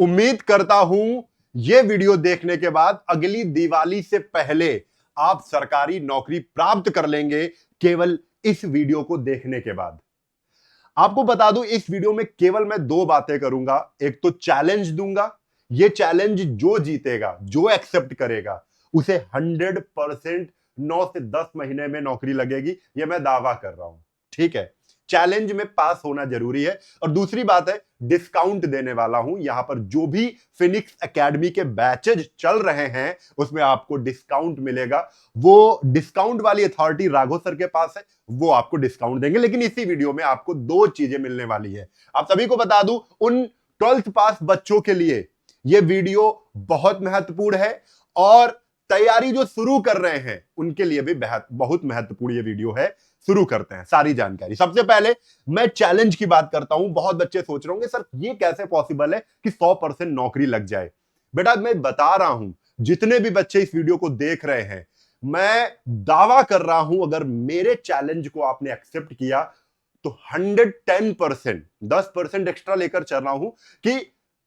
उम्मीद करता हूं यह वीडियो देखने के बाद अगली दिवाली से पहले आप सरकारी नौकरी प्राप्त कर लेंगे, केवल इस वीडियो को देखने के बाद। आपको बता दूं, इस वीडियो में केवल मैं दो बातें करूंगा। एक तो चैलेंज दूंगा, यह चैलेंज जो जीतेगा, जो एक्सेप्ट करेगा, उसे 100% 9 से 10 महीने में नौकरी लगेगी, यह मैं दावा कर रहा हूं। ठीक है, चैलेंज में पास होना जरूरी है। और दूसरी बात है, डिस्काउंट देने वाला हूं। यहां पर जो भी फिनिक्स एकेडमी के बैचेज चल रहे हैं उसमें आपको डिस्काउंट मिलेगा। वो डिस्काउंट वाली अथॉरिटी राघव सर के पास है, वो आपको डिस्काउंट देंगे। लेकिन इसी वीडियो में आपको दो चीजें मिलने वाली है। आप सभी को बता दूं, उन 12th पास बच्चों के लिए यह वीडियो बहुत महत्वपूर्ण है, और तैयारी जो शुरू कर रहे हैं उनके लिए भी बहुत महत्वपूर्ण यह वीडियो है। शुरू करते हैं सारी जानकारी। सबसे पहले मैं चैलेंज की बात करता हूं। बहुत बच्चे सोच रहे होंगे, सर ये कैसे पॉसिबल है कि 100% नौकरी लग जाए। बेटा, मैं बता रहा हूं, जितने भी बच्चे इस वीडियो को देख रहे हैं, मैं दावा कर रहा हूं, अगर मेरे चैलेंज को आपने एक्सेप्ट किया तो 110%, 10% एक्स्ट्रा लेकर चल रहा हूं कि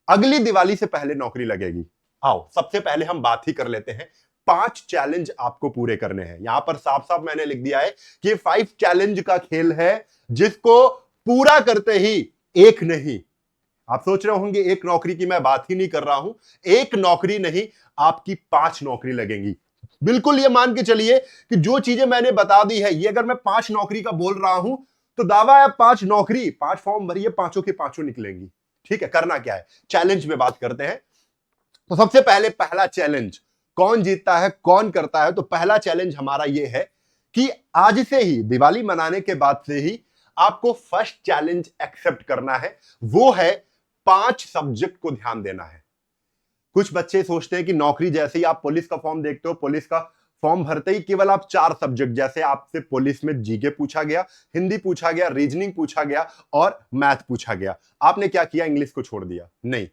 अगली दिवाली से पहले नौकरी लगेगी। आओ सबसे पहले हम बात ही कर लेते हैं। 5 चैलेंज आपको पूरे करने हैं। यहां पर साफ साफ मैंने लिख दिया है कि 5 चैलेंज का खेल है, जिसको पूरा करते ही एक नहीं, आप सोच रहे होंगे एक नौकरी की मैं बात ही नहीं कर रहा हूं। एक नौकरी नहीं, आपकी 5 नौकरी लगेंगी। बिल्कुल ये मान के चलिए कि जो चीजें मैंने बता दी है, ये अगर मैं 5 नौकरी का बोल रहा हूं तो दावा है 5 नौकरी, 5 फॉर्म भरिए, पांचों के पांचों निकलेंगी। ठीक है, करना क्या है, चैलेंज में बात करते हैं। तो सबसे पहले पहला चैलेंज, कौन जीतता है कौन करता है। तो पहला चैलेंज हमारा यह है कि आज से ही, दिवाली मनाने के बाद से ही आपको फर्स्ट चैलेंज एक्सेप्ट करना है। वो है 5 सब्जेक्ट को ध्यान देना है। कुछ बच्चे सोचते हैं कि नौकरी जैसे ही आप पुलिस का फॉर्म देखते हो, पुलिस का फॉर्म भरते ही केवल आप 4 सब्जेक्ट, जैसे आपसे पुलिस में जीके पूछा गया, हिंदी पूछा गया, रीजनिंग पूछा गया और मैथ पूछा गया, आपने क्या किया, इंग्लिश को छोड़ दिया। नहीं,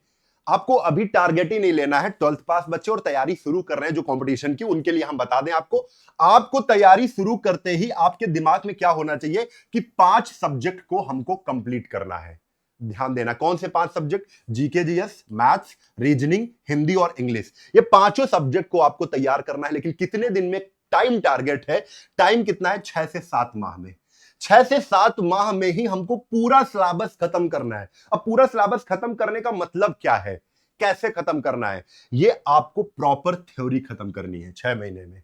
आपको अभी टारगेट ही नहीं लेना है। 12th पास बच्चे और तैयारी शुरू कर रहे हैं जो कंपटीशन की, उनके लिए हम बता दें आपको तैयारी शुरू करते ही आपके दिमाग में क्या होना चाहिए कि 5 सब्जेक्ट को हमको कंप्लीट करना है। ध्यान देना, कौन से 5 subject, GK GS, maths, reasoning, Hindi और इंग्लिश। ये पांचों सब्जेक्ट को आपको तैयार करना है। लेकिन कितने दिन में टाइम टारगेट है, टाइम कितना है, 6 से 7 माह में। 6 से 7 माह में ही हमको पूरा सिलेबस खत्म करना है। अब पूरा सिलेबस खत्म करने का मतलब क्या है, कैसे खत्म करना है, ये आपको प्रॉपर थ्योरी खत्म करनी है 6 महीने में।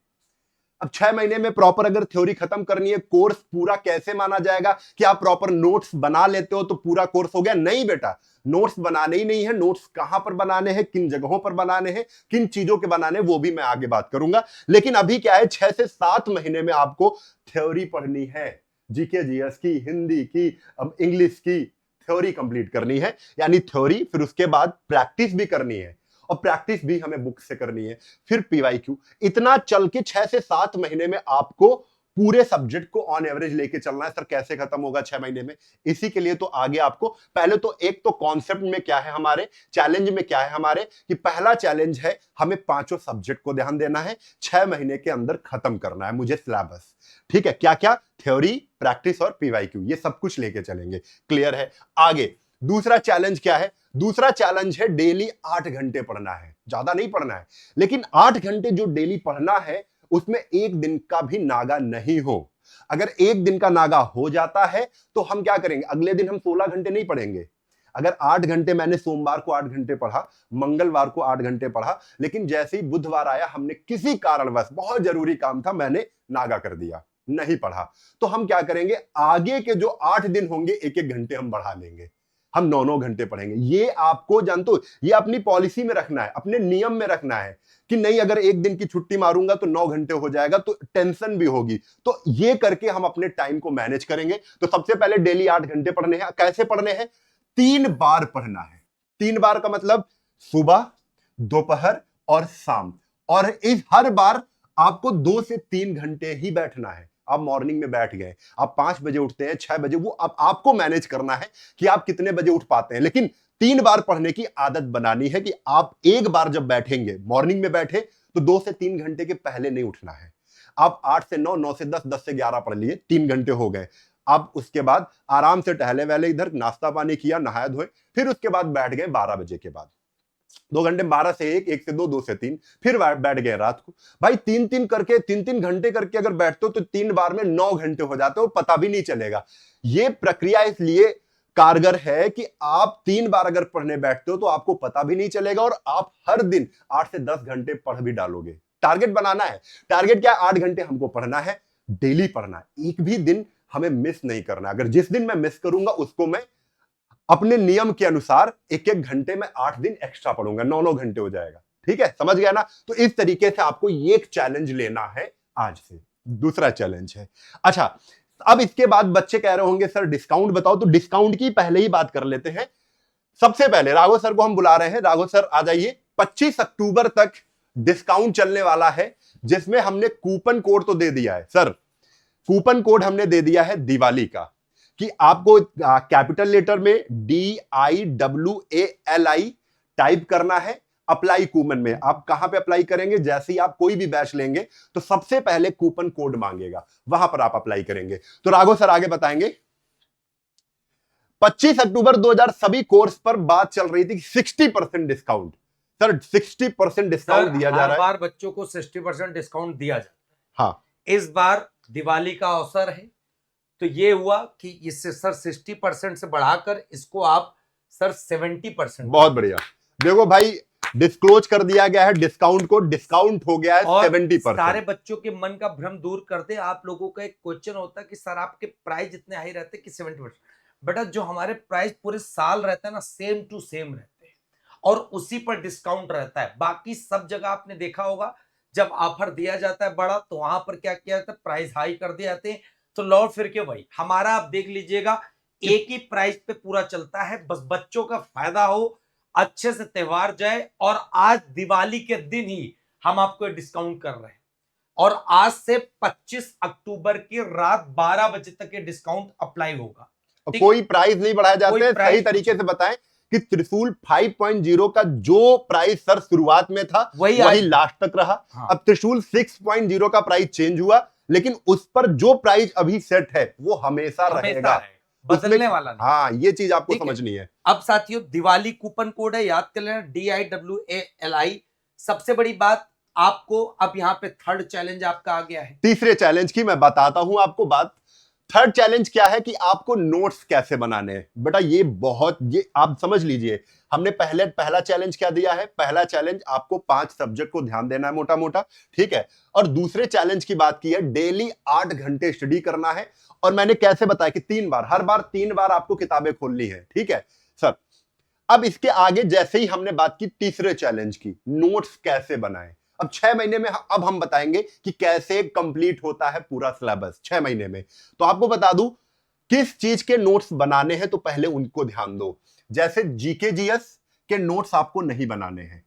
अब 6 महीने में प्रॉपर अगर थ्योरी खत्म करनी है, कोर्स पूरा कैसे माना जाएगा कि आप प्रॉपर नोट्स बना लेते हो तो पूरा कोर्स हो गया? नहीं बेटा, नोट्स बनाने ही नहीं है। नोट्स कहां पर बनाने हैं, किन जगहों पर बनाने हैं, किन चीजों के बनाने हैं, वो भी मैं आगे बात करूंगा। लेकिन अभी क्या है, 6 से 7 महीने में आपको थ्योरी पढ़नी है। जीके जीएस की, हिंदी की, इंग्लिश की थ्योरी कंप्लीट करनी है। यानी थ्योरी, फिर उसके बाद प्रैक्टिस भी करनी है, और प्रैक्टिस भी हमें बुक से करनी है, फिर पीवाईक्यू। इतना चल के 6 से 7 महीने में आपको पूरे सब्जेक्ट को ऑन एवरेज लेके चलना है। सर कैसे खत्म होगा 6 महीने में? इसी के लिए तो आगे आपको पहले तो एक तो कॉन्सेप्ट में क्या है हमारे, चैलेंज में क्या है हमारे, कि पहला चैलेंज है हमें पांचों सब्जेक्ट को ध्यान देना है, 6 महीने के अंदर खत्म करना है मुझे सिलेबस। ठीक है, क्या क्या, थ्योरी, प्रैक्टिस और पीवाईक्यू, ये सब कुछ लेके चलेंगे। क्लियर है? आगे दूसरा चैलेंज क्या है? दूसरा चैलेंज है डेली 8 घंटे पढ़ना है। ज्यादा नहीं पढ़ना है, लेकिन 8 घंटे जो डेली पढ़ना है उसमें एक दिन का भी नागा नहीं हो। अगर एक दिन का नागा हो जाता है तो हम क्या करेंगे, अगले दिन हम 16 घंटे नहीं पढ़ेंगे। अगर 8 घंटे मैंने सोमवार को 8 घंटे पढ़ा, मंगलवार को 8 घंटे पढ़ा, लेकिन जैसे ही बुधवार आया हमने किसी कारणवश, बहुत जरूरी काम था, मैंने नागा कर दिया, नहीं पढ़ा, तो हम क्या करेंगे, आगे के जो 8 दिन होंगे 1-1 घंटे हम बढ़ा लेंगे, हम 9-9 घंटे पढ़ेंगे। ये आपको जानते हो, ये अपनी पॉलिसी में रखना है, अपने नियम में रखना है कि नहीं, अगर एक दिन की छुट्टी मारूंगा तो 9 घंटे हो जाएगा, तो टेंशन भी होगी। तो ये करके हम अपने टाइम को मैनेज करेंगे। तो सबसे पहले डेली 8 घंटे पढ़ने हैं। कैसे पढ़ने हैं? 3 बार पढ़ना है। 3 बार का मतलब सुबह, दोपहर और शाम। और इस हर बार आपको 2 से 3 घंटे ही बैठना है। आप मॉर्निंग में बैठ गए, आप 5 बजे उठते हैं, 6 बजे, वो अब आपको मैनेज करना है कि आप कितने बजे उठ पाते हैं। लेकिन 3 बार पढ़ने की आदत बनानी है कि आप एक बार जब बैठेंगे, मॉर्निंग में बैठे, तो 2 से 3 घंटे के पहले नहीं उठना है। आप 8 से 9, 9 से 10, 10 से 11 पढ़ लिए, 3 घंटे हो गए। अब उसके बाद आराम से टहले वहले, इधर नाश्ता पानी किया, नहाए धोए, फिर उसके बाद बैठ गए 12 बजे के बाद। 2 घंटे 12 से 1, 1 से 2, 2 से 3, फिर बैठ गए रात को। भाई 3-3 घंटे करके अगर बैठते हो तो 3 बार में 9 घंटे हो जाते हो, पता भी नहीं चलेगा। ये प्रक्रिया इसलिए कारगर है कि आप 3 बार अगर पढ़ने बैठते हो तो आपको पता भी नहीं चलेगा और आप हर दिन 8 से 10 घंटे पढ़ भी डालोगे। टारगेट बनाना है। टारगेट क्या है? 8 घंटे हमको पढ़ना है, डेली पढ़ना है, एक भी दिन हमें मिस नहीं करना। अगर जिस दिन मैं मिस करूंगा उसको मैं अपने नियम के अनुसार 1-1 घंटे में 8 दिन एक्स्ट्रा पढ़ूंगा, 9-9 घंटे हो जाएगा। ठीक है, समझ गया ना? तो इस तरीके से आपको ये एक चैलेंज लेना है आज से। दूसरा चैलेंज है, अच्छा अब इसके बाद बच्चे कह रहे होंगे सर डिस्काउंट बताओ, तो डिस्काउंट की पहले ही बात कर लेते हैं। सबसे पहले राघव सर को हम बुला रहे हैं। राघव सर आ जाइए। 25 अक्टूबर तक डिस्काउंट चलने वाला है, जिसमें हमने कूपन कोड तो दे दिया है सर। कूपन कोड हमने दे दिया है दिवाली का, कि आपको कैपिटल लेटर में DIWALI टाइप करना है। अप्लाई कूपन में आप कहां पे अप्लाई करेंगे? जैसे ही आप कोई भी बैच लेंगे तो सबसे पहले कूपन कोड मांगेगा, वहां पर आप अप्लाई करेंगे। तो राघव सर आगे बताएंगे। 25 अक्टूबर 2000 सभी कोर्स पर बात चल रही थी 60% डिस्काउंट। सर 60% डिस्काउंट दिया जा रहा है। हर बार बच्चों को 60% डिस्काउंट दिया जाता है। हाँ, इस बार दिवाली का अवसर है तो ये हुआ कि इससे सर 60% से बढ़ाकर इसको आप सर 70%। बहुत बढ़िया। देखो भाई, डिस्क्लोज कर दिया गया है डिस्काउंट को, डिस्काउंट हो गया है 70%। सारे बच्चों के मन का भ्रम दूर कर दे। आप लोगों का एक क्वेश्चन होता है कि सर आपके प्राइस इतने हाई रहते कि 70%। बेटा जो हमारे प्राइस पूरे साल रहता है ना, सेम टू सेम रहते हैं और उसी पर डिस्काउंट रहता है। बाकी सब जगह आपने देखा होगा जब ऑफर दिया जाता है बड़ा तो वहां पर क्या किया जाता है, प्राइस हाई कर दिए जाते हैं। तो लौट फिर के वही हमारा आप देख लीजिएगा, एक ही प्राइस पे पूरा चलता है। बस बच्चों का फायदा हो, अच्छे से त्योहार जाए। और आज दिवाली के दिन ही हम आपको डिस्काउंट कर रहे हैं और आज से 25 अक्टूबर की रात 12 बजे तक ये डिस्काउंट अप्लाई होगा। कोई प्राइस नहीं बढ़ाया जाता है। सही तरीके से बताएं कि त्रिशूल 5.0 का जो प्राइस सर शुरुआत में था वही लास्ट तक रहा। हाँ। अब त्रिशूल 6.0 का प्राइस चेंज हुआ, लेकिन उस पर जो प्राइस अभी सेट है वो हमेशा रहेगा, बदलने वाला नहीं। हाँ, ये चीज आपको समझनी है। अब साथियों दिवाली कूपन कोड है, याद कर लेना, DIWALI। सबसे बड़ी बात आपको अब यहाँ पे थर्ड चैलेंज आपका आ गया है। तीसरे चैलेंज की मैं बताता हूं आपको बात। थर्ड चैलेंज क्या है कि आपको नोट्स कैसे बनाने हैं। बेटा ये आप समझ लीजिए, हमने पहला चैलेंज क्या दिया है? पहला चैलेंज आपको 5 सब्जेक्ट को ध्यान देना है मोटा मोटा, ठीक है। और दूसरे चैलेंज की बात की है डेली 8 घंटे स्टडी करना है। और मैंने कैसे बताया कि 3 बार, हर बार 3 बार आपको किताबें खोलनी है, ठीक है सर। अब इसके आगे जैसे ही हमने बात की तीसरे चैलेंज की, नोट्स कैसे बनाएं। अब 6 महीने में अब हम बताएंगे कि कैसे कंप्लीट होता है पूरा सिलेबस 6 महीने में। तो आपको बता दूं किस चीज के नोट्स बनाने हैं, तो पहले उनको ध्यान दो। जैसे जीके जीएस के नोट्स आपको नहीं बनाने हैं,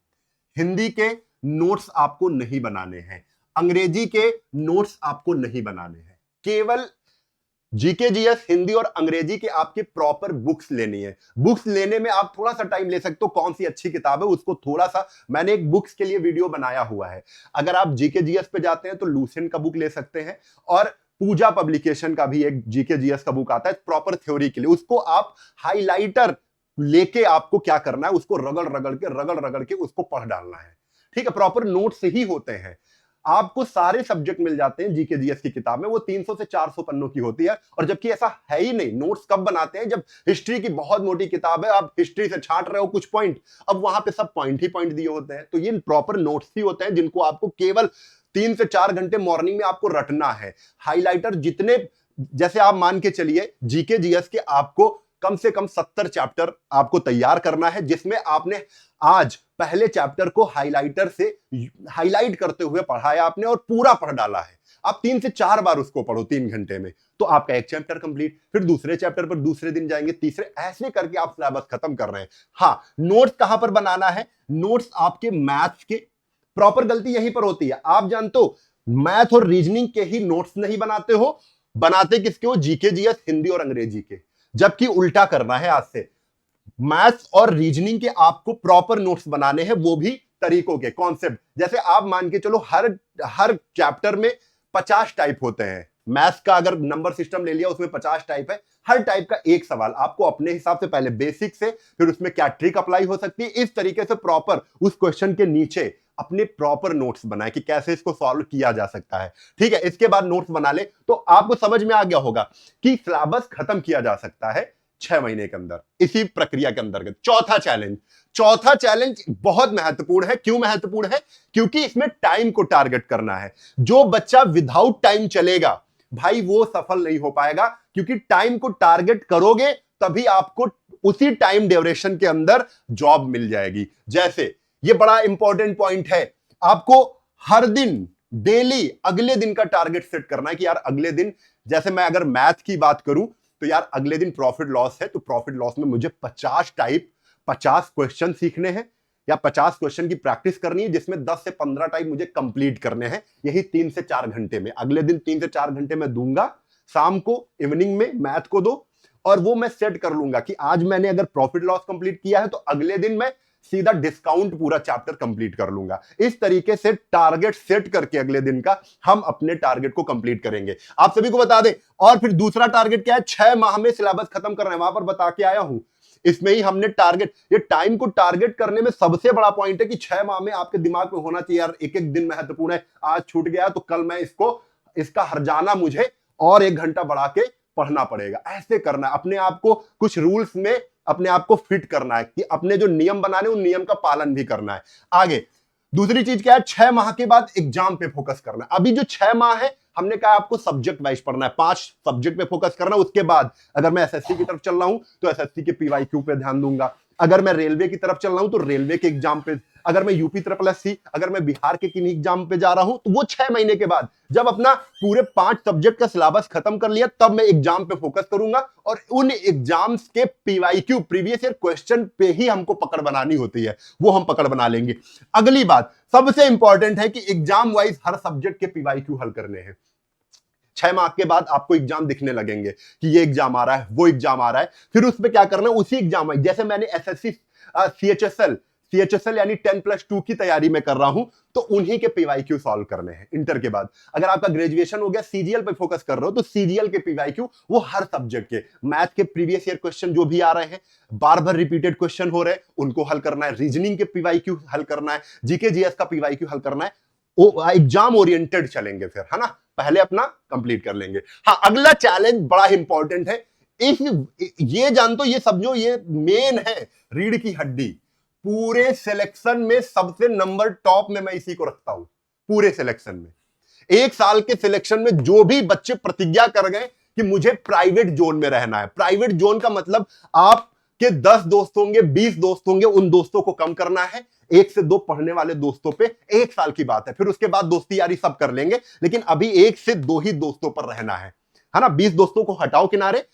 हिंदी के नोट्स आपको नहीं बनाने हैं, अंग्रेजी के नोट्स आपको नहीं बनाने हैं। केवल जीके जीएस, हिंदी और अंग्रेजी के आपके प्रॉपर बुक्स लेनी है। बुक्स लेने में आप थोड़ा सा टाइम ले सकते हो, कौन सी अच्छी किताब है उसको थोड़ा सा, मैंने एक बुक्स के लिए वीडियो बनाया हुआ है। अगर आप जीके जीएस पे जाते हैं तो लूसेंट का बुक ले सकते हैं, और पूजा पब्लिकेशन का भी एक जीके जीएस का बुक आता है प्रॉपर थ्योरी के लिए। उसको आप हाईलाइटर लेके आपको क्या करना है, उसको रगड़ के उसको पढ़ डालना है, ठीक है। प्रॉपर नोट्स ही होते हैं, आपको सारे सब्जेक्ट मिल जाते हैं जीके जीएस की किताब में। वो 300 से 400 पन्नों की होती है, और जबकि ऐसा है ही नहीं। नोट्स कब बनाते हैं? जब हिस्ट्री की बहुत मोटी किताब है, आप हिस्ट्री से छांट रहे हो कुछ पॉइंट, अब वहां पे सब पॉइंट ही पॉइंट दिए होते हैं। तो ये प्रॉपर नोट्स ही होते हैं जिनको आपको केवल 3 से 4 घंटे मॉर्निंग में आपको रटना है। हाईलाइटर जितने, जैसे आप मान के चलिए जीके जीएस के आपको कम से कम 70 चैप्टर आपको तैयार करना है, जिसमें आपने आज पहले चैप्टर को हाइलाइटर से हाईलाइट करते हुए पढ़ाया आपने और पूरा पढ़ डाला है। आप 3 से 4 बार उसको पढ़ो 3 घंटे में, तो आपका एक चैप्टर कंप्लीट। फिर दूसरे चैप्टर पर दूसरे दिन जाएंगे, तीसरे, ऐसे करके आप सिलेबस खत्म कर रहे हैं। हाँ, नोट्स कहां पर बनाना है? नोट्स आपके मैथ्स के, प्रॉपर गलती यहीं पर होती है। आप जानते हो मैथ और रीजनिंग के ही नोट्स नहीं बनाते हो, बनाते किसके हो? जीके जीएस, हिंदी और अंग्रेजी के। जबकि उल्टा करना है, आज से मैथ्स और रीजनिंग के आपको प्रॉपर नोट्स बनाने हैं, वो भी तरीकों के, कॉन्सेप्ट। जैसे आप मान के चलो हर चैप्टर में 50 टाइप होते हैं मैथ्स का अगर नंबर सिस्टम ले लिया उसमें 50 टाइप है, हर टाइप का एक सवाल आपको अपने हिसाब से पहले बेसिक से, फिर उसमें क्या ट्रिक अप्लाई हो सकती है, इस तरीके से प्रॉपर उस क्वेश्चन के नीचे अपने प्रॉपर नोट्स बनाए कि कैसे इसको सॉल्व किया जा सकता है। ठीक है, इसके बाद नोट्स बना ले तो आपको समझ में आ गया होगा कि सिलेबस खत्म किया जा सकता है 6 महीने के अंदर, इसी प्रक्रिया के अंतर्गत। चौथा चैलेंज बहुत महत्वपूर्ण है। क्यों महत्वपूर्ण है? क्योंकि इसमें टाइम को टारगेट करना है। जो बच्चा विदाउट टाइम चलेगा भाई वो सफल नहीं हो पाएगा, क्योंकि टाइम को टारगेट करोगे तभी आपको उसी टाइम ड्यूरेशन के अंदर जॉब मिल जाएगी। जैसे ये बड़ा इंपॉर्टेंट पॉइंट है, आपको हर दिन डेली अगले दिन का टारगेट सेट करना है कि यार अगले दिन, जैसे मैं अगर मैथ की बात करूं तो यार अगले दिन प्रॉफिट लॉस है, तो प्रॉफिट लॉस में मुझे 50 क्वेश्चन सीखने हैं या 50 क्वेश्चन की प्रैक्टिस करनी है, जिसमें 10 से 15 टाइप मुझे कंप्लीट करने हैं, यही 3 से 4 घंटे में। अगले दिन 3 से 4 घंटे में दूंगा, शाम को इवनिंग में मैथ को दो, और वो मैं सेट कर लूंगा कि आज मैंने अगर प्रॉफिट लॉस कंप्लीट किया है तो अगले दिन मैं सीधा डिस्काउंट पूरा चैप्टर कंप्लीट कर लूंगा। इस तरीके से टारगेट सेट करके अगले दिन का हम अपने टारगेट को कंप्लीट करेंगे। आप सभी को बता दें, और फिर दूसरा टारगेट क्या है, 6 माह में सिलेबस खत्म करना है, वहां पर बता के आया हूं। इसमें ही हमने टारगेट, ये टाइम को टारगेट करने में सबसे बड़ा पॉइंट है कि 6 माह में आपके दिमाग में होना चाहिए यार एक एक दिन महत्वपूर्ण है, आज छूट गया तो कल मैं इसका हर्जाना मुझे और 1 घंटा बढ़ा के पढ़ना पड़ेगा। ऐसे करना है, अपने आप को कुछ रूल्स में अपने आप को फिट करना है कि अपने जो नियम बनाने उन नियम का पालन भी करना है। आगे दूसरी चीज क्या है, 6 माह के बाद एग्जाम पे फोकस करना है। अभी जो 6 माह है हमने कहा आपको सब्जेक्ट वाइज पढ़ना है, 5 सब्जेक्ट पे फोकस करना है। उसके बाद अगर मैं एसएससी की तरफ चल रहा हूं तो एसएससी के पीवाईक्यू पे ध्यान दूंगा, अगर मैं रेलवे की तरफ चल रहा हूं तो रेलवे के एग्जाम पे, अगर मैं यूपी ट्रिपल एससी, अगर मैं बिहार के किन्हीं एग्जाम पे जा रहा हूं तो वो 6 महीने के बाद जब अपना पूरे 5 सब्जेक्ट का सिलेबस खत्म कर लिया तब मैं एग्जाम पे फोकस करूंगा, और उन एग्जाम्स के पीवाईक्यू प्रीवियस ईयर क्वेश्चन पे ही हमको पकड़ बनानी होती है, वो हम पकड़ बना लेंगे। अगली बात सबसे इंपॉर्टेंट है कि एग्जाम वाइज हर सब्जेक्ट के पीवाईक्यू हल करने हैं। 6 माह के बाद आपको एग्जाम दिखने लगेंगे कि ये एग्जाम आ रहा है, वो एग्जाम आ रहा है, फिर उस पर क्या करना है उसी एग्जाम में। जैसे मैंने एसएससी सीएचएसएल यानी 10+2 की तैयारी में कर रहा हूं, तो उन्हीं के पीवाईक्यू सॉल्व करने हैं इंटर के बाद। अगर आपका ग्रेजुएशन हो गया, सीजीएल पे फोकस कर रहे हो, तो सीजीएल के पीवाईक्यू वो हर सब्जेक्ट के, मैथ के प्रीवियस ईयर क्वेश्चन जो भी आ रहे हैं, बार बार रिपीटेड क्वेश्चन हो रहे हैं, उनको हल करना है, रीजनिंग के पीवाईक्यू हल करना है, जीके जीएस का पीवाईक्यू हल करना है। एग्जाम ओरिएंटेड चलेंगे फिर, है ना, पहले अपना कंप्लीट कर लेंगे। हाँ, अगला चैलेंज बड़ा इंपॉर्टेंट है, ये जान तो, ये समझो, ये मेन है, रीढ़ की हड्डी। पूरे सिलेक्शन में सबसे नंबर टॉप में मैं इसी को रखता हूं। पूरे सिलेक्शन में, 1 साल के सिलेक्शन में जो भी बच्चे प्रतिज्ञा कर गए कि मुझे प्राइवेट जोन में रहना है, प्राइवेट जोन का मतलब आपके 10 दोस्त होंगे, 20 दोस्त होंगे, उन दोस्तों को कम करना है, 1 से 2 पढ़ने वाले दोस्तों पे। 1 साल की बात है, फिर उसके बाद दोस्ती यारी सब कर लेंगे, लेकिन अभी 1 से 2 ही दोस्तों पर रहना है ना। 20 दोस्तों को हटाओ किनारे,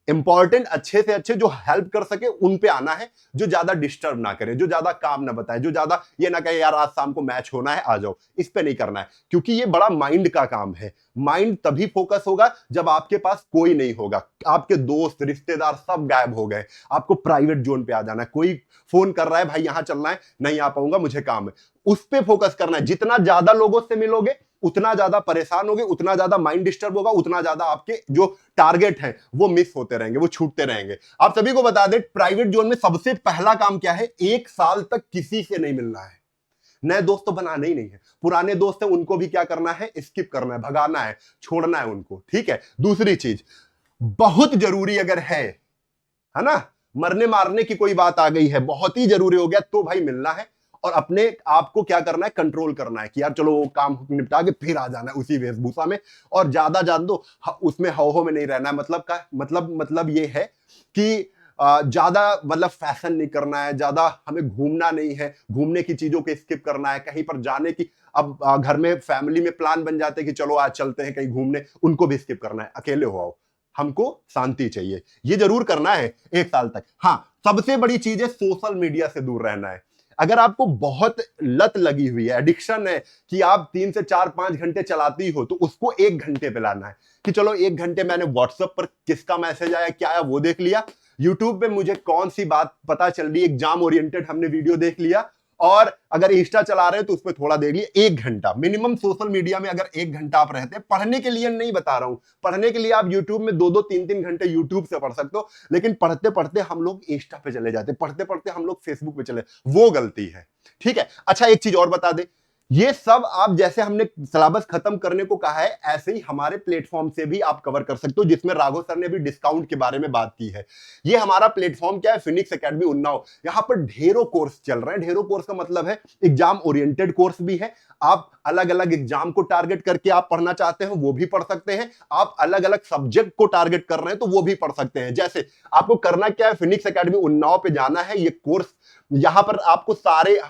इंपॉर्टेंट अच्छे से अच्छे जो हेल्प कर सके उन पे आना है, जो ज्यादा डिस्टर्ब ना करे, जो ज्यादा काम ना बताए, जो ज्यादा ये ना कहे यार आज शाम को मैच होना है आ जाओ, इस पे नहीं करना है, क्योंकि ये बड़ा माइंड का काम है। माइंड तभी फोकस होगा जब आपके पास कोई नहीं होगा, आपके दोस्त रिश्तेदार सब गायब हो गए, आपको प्राइवेट जोन पे आ जाना है। कोई फोन कर रहा है भाई यहां चलना है, नहीं आ पाऊंगा मुझे काम है, उस पे फोकस करना है। जितना ज्यादा लोगों से मिलोगे उतना ज्यादा परेशान होगे, उतना ज्यादा माइंड डिस्टर्ब होगा, उतना ज्यादा आपके जो टारगेट हैं वो मिस होते रहेंगे, वो छूटते रहेंगे। आप सभी को बता दें, प्राइवेट जोन में सबसे पहला काम क्या है, 1 साल तक किसी से नहीं मिलना है, नए दोस्त तो बनाने ही नहीं है, पुराने दोस्त हैं उनको भी क्या करना है, स्किप करना है, भगाना है, छोड़ना है उनको। ठीक है, दूसरी चीज बहुत जरूरी अगर है ना, मरने मारने की कोई बात आ गई है, बहुत ही जरूरी हो गया, तो भाई मिलना है, और अपने आप को क्या करना है, कंट्रोल करना है कि यार चलो वो काम निपटा के फिर आ जाना है उसी वेशभूषा में, और ज्यादा जान दो उसमें हो में नहीं रहना है। मतलब ये है कि ज्यादा मतलब फैशन नहीं करना है, ज्यादा हमें घूमना नहीं है, घूमने की चीजों को स्किप करना है, कहीं पर जाने की, अब घर में फैमिली में प्लान बन जाते हैं कि चलो आज चलते हैं कहीं घूमने, उनको भी स्किप करना है। अकेले हो आओ, हमको शांति चाहिए, ये जरूर करना है 1 साल तक। हाँ, सबसे बड़ी चीज है सोशल मीडिया से दूर रहना है। अगर आपको बहुत लत लगी हुई है, एडिक्शन है कि आप 3 से 4-5 घंटे चलाती हो, तो उसको 1 घंटे पे लाना है कि चलो 1 घंटे मैंने व्हाट्सएप पर किसका मैसेज आया, क्या आया वो देख लिया, यूट्यूब पे मुझे कौन सी बात पता चल रही, एग्जाम ओरिएंटेड हमने वीडियो देख लिया, और अगर इंस्टा चला रहे हैं तो उसमें थोड़ा देर लिए 1 घंटा मिनिमम। सोशल मीडिया में अगर 1 घंटा आप रहते हैं, पढ़ने के लिए नहीं बता रहा हूं, पढ़ने के लिए आप यूट्यूब में 2-2 3-3 घंटे यूट्यूब से पढ़ सकते हो, लेकिन पढ़ते पढ़ते हम लोग इंस्टा पे चले जाते, पढ़ते पढ़ते हम लोग फेसबुक पे चले, वो गलती है। ठीक है, अच्छा एक चीज और बता दे, ये सब आप जैसे हमने सिलेबस खत्म करने को कहा है, ऐसे ही हमारे प्लेटफॉर्म से भी आप कवर कर सकते हो, जिसमें राघव सर ने भी डिस्काउंट के बारे में बात की है। ये हमारा प्लेटफॉर्म क्या है, फिनिक्स एकेडमी उन्नाव। यहां पर ढेरों कोर्स चल रहे हैं। ढेरों कोर्स का मतलब है एग्जाम ओरिएंटेड कोर्स भी है। आप अलग अलग एग्जाम को टारगेट करके आप पढ़ना चाहते हैं वो भी पढ़ सकते हैं, आप अलग अलग सब्जेक्ट को टारगेट कर रहे हैं तो वो भी पढ़ सकते हैं। जैसे आपको करना क्या है, फिनिक्स एकेडमी उन्नाव पे जाना है, ये कोर्स यहां पर आपको सारे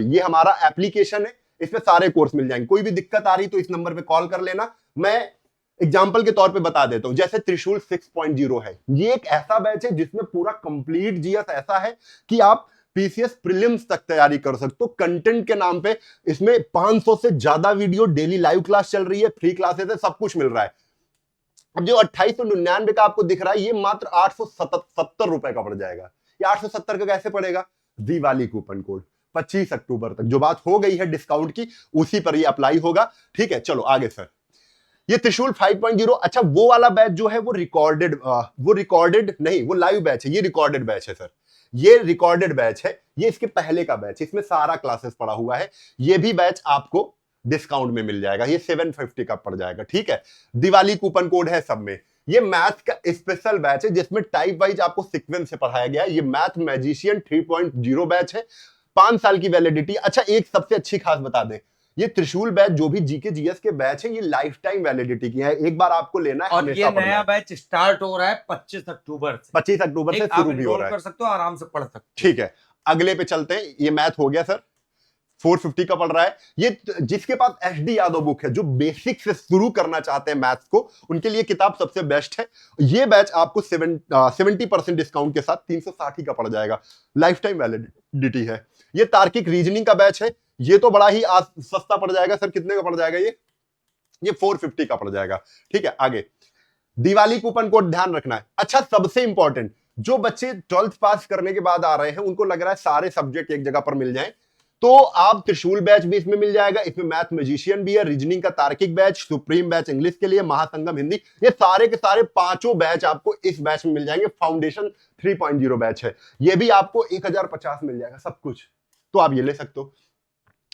ये हमारा एप्लीकेशन है, इसमें सारे कोर्स मिल जाएंगे। कोई भी दिक्कत आ रही तो इस नंबर पे कॉल कर लेना। मैं एग्जाम्पल के तौर पे बता देता हूं, जैसे त्रिशूल 6.0 है, ये एक ऐसा बैच है जिसमें पूरा कंप्लीट जीएस ऐसा है कि आप पीसीएस प्रीलिम्स तक तैयारी कर सकते हो। कंटेंट के नाम पे इसमें 500 से ज्यादा वीडियो, डेली लाइव क्लास चल रही है, फ्री क्लासेस है, सब कुछ मिल रहा है। अब जो 2899 का आपको दिख रहा है, ये मात्र 870 रुपए का पड़ जाएगा। ये 870 का कैसे पड़ेगा, दिवाली कूपन कोड 25 अक्टूबर तक जो बात हो गई है डिस्काउंट की, उसी पर ये अप्लाई होगा। ठीक है, चलो आगे सर। ये त्रिशूल 5.0, अच्छा वो वाला बैच जो है वो रिकॉर्डेड नहीं, वो लाइव बैच है, ये रिकॉर्डेड बैच है सर, ये रिकॉर्डेड बैच है, ये इसके पहले का बैच, इसमें सारा क्लासेस पड़ा हुआ है। ये भी बैच आपको डिस्काउंट में मिल जाएगा, ये 750 का पड़ जाएगा। ठीक है, दिवाली कूपन कोड है सब में। ये मैथ का स्पेशल बैच है जिसमें टाइप वाइज आपको सीक्वेंस से पढ़ाया गया है। ये मैथ मैजिशियन 3.0 बैच है, 5 साल की वैलिडिटी। अच्छा एक सबसे अच्छी खास बता दें, ये त्रिशूल बैच जो भी जीके जीएस के बैच है, ये लाइफ टाइम वैलिडिटी की है, एक बार आपको लेना है, और ये नया बैच स्टार्ट हो रहा है 25 अक्टूबर से। 25 अक्टूबर से शुरू भी हो रहा है, कर सकते हो, आराम से पढ़ सकते हो। ठीक है, अगले पे चलते हैं। ये मैथ हो गया सर, 450 का पड़ रहा है। ये जिसके पास एचडी यादव बुक है, जो बेसिक से शुरू करना चाहते हैं मैथ्स को, उनके लिए किताब सबसे बेस्ट है। ये बैच आपको 70% डिस्काउंट के साथ 360 का पड़ जाएगा, लाइफ टाइम वैलिडिटी है। ये तार्किक रीजनिंग का बैच है, ये तो बड़ा ही सस्ता पड़ जाएगा सर, कितने का पड़ जाएगा ये 450 का पड़ जाएगा। ठीक है, आगे दिवाली कूपन कोड ध्यान रखना है। अच्छा सबसे इंपॉर्टेंट, जो बच्चे 12th पास करने के बाद आ रहे हैं, उनको लग रहा है सारे सब्जेक्ट एक जगह पर मिल जाएं, तो आप त्रिशूल बैच भी इसमें मिल जाएगा। इसमें मैथ मैजिशियन भी है, रीजनिंग का तार्किक बैच, सुप्रीम बैच इंग्लिश के लिए, महासंगम हिंदी, ये सारे के सारे पांचों बैच आपको इस बैच में मिल जाएंगे। फाउंडेशन 3.0 बैच है, ये भी आपको 1050 मिल जाएगा सब कुछ, तो आप ये ले सकते हो।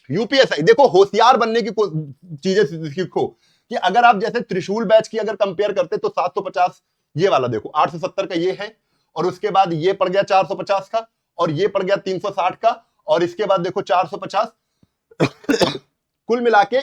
यूपीएसआई देखो, होशियार बनने की चीजें सीखो कि अगर आप जैसे त्रिशूल बैच की अगर कंपेयर करते तो 750, ये वाला देखो 870 का ये है, और उसके बाद ये पड़ गया 450 का, और ये पड़ गया 360 का, और इसके बाद देखो 450 कुल मिला के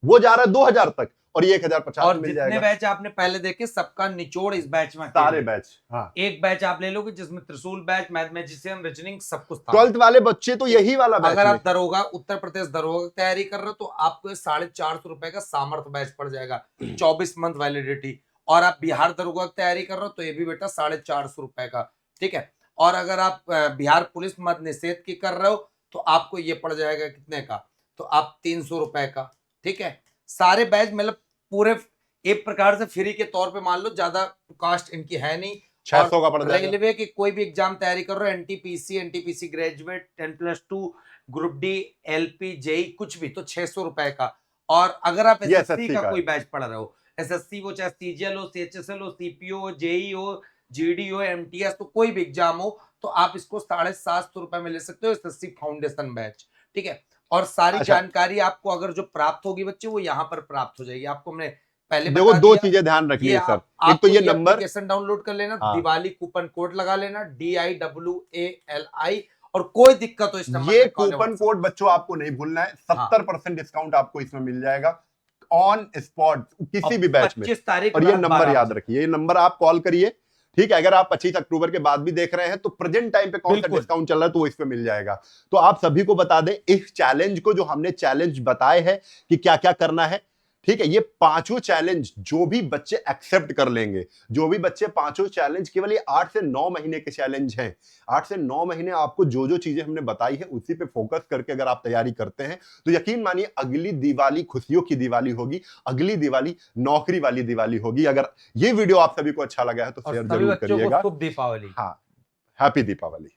वो जा रहा है 2000 तक, और ये 1050 और मिल जितने जाएगा। बैच आपने पहले देखे सबका निचोड़ इस बैच में, सारे बैच, हाँ, एक बैच आप ले लोगे जिसमें त्रिशूल बैच, मैथ मैजिशियन, रीजनिंग सब कुछ था। 12th वाले बच्चे तो यही वाला बैच। अगर आप दरोगा, उत्तर प्रदेश दरोगा की तैयारी कर रहे हो तो आपको 450 रुपए का सामर्थ्य बैच पड़ जाएगा, 24 मंथ वैलिडिटी। और आप बिहार दरोगा की तैयारी कर रहे हो तो ये भी बेटा 450 रुपए का। ठीक है, और अगर आप बिहार पुलिस मद निषेध की कर रहे हो तो आपको ये पड़ जाएगा कितने का, तो आप 300 रुपए का। ठीक है, सारे बैच मतलब पूरे एक प्रकार से फ्री के तौर पे मान लो, ज्यादा कास्ट इनकी है नहीं। 600 का पड़ जाएगा। रेलवे की कोई भी एग्जाम तैयारी कर रहे हो, NTPC graduate, 10+2, group D, LP, JE, कुछ भी, तो 600 रुपए का। और अगर आप एसएससी का कोई बैच पढ़ रहे हो, एसएससी वो चाहे सीजीएल हो, सीएचएसएल हो, सीपीओ हो, जेई हो, जीडी हो, एमटीएस, तो कोई भी एग्जाम हो तो आप इसको 750 रुपए में ले सकते हो, एसएससी फाउंडेशन बैच। ठीक है, और सारी जानकारी आपको अगर जो प्राप्त होगी बच्चे, वो यहाँ पर प्राप्त हो जाएगी। आपको हमने पहले देखो दो चीजें ध्यान रखनी है सर, एक तो ये नंबर, एप्लीकेशन डाउनलोड कर लेना, दिवाली कूपन कोड लगा लेना, DIWALI, और कोई दिक्कत हो इस नंबर ये कूपन कोड बच्चों आपको नहीं भूलना है, 70% डिस्काउंट आपको इसमें मिल जाएगा ऑन स्पॉट किसी भी बैच में। 25 तारीख, और ये नंबर याद रखिए, ये नंबर आप कॉल करिए। ठीक है, अगर आप 25 अक्टूबर के बाद भी देख रहे हैं तो प्रेजेंट टाइम पे कौन सा डिस्काउंट चल रहा है तो वो इस पे मिल जाएगा। तो आप सभी को बता दें, इस चैलेंज को, जो हमने चैलेंज बताए हैं कि क्या क्या करना है, ठीक है, ये पांचों चैलेंज जो भी बच्चे एक्सेप्ट कर लेंगे, जो भी बच्चे पांचों चैलेंज, केवल ये 8 से 9 महीने के चैलेंज हैं। 8 से 9 महीने आपको जो जो चीजें हमने बताई है उसी पे फोकस करके अगर आप तैयारी करते हैं तो यकीन मानिए अगली दिवाली खुशियों की दिवाली होगी, अगली दिवाली नौकरी वाली दिवाली होगी। अगर ये वीडियो आप सभी को अच्छा लगा है तो शेयर जरूर करिएगा। शुभ दीपावली। हाँ, हैप्पी दीपावली।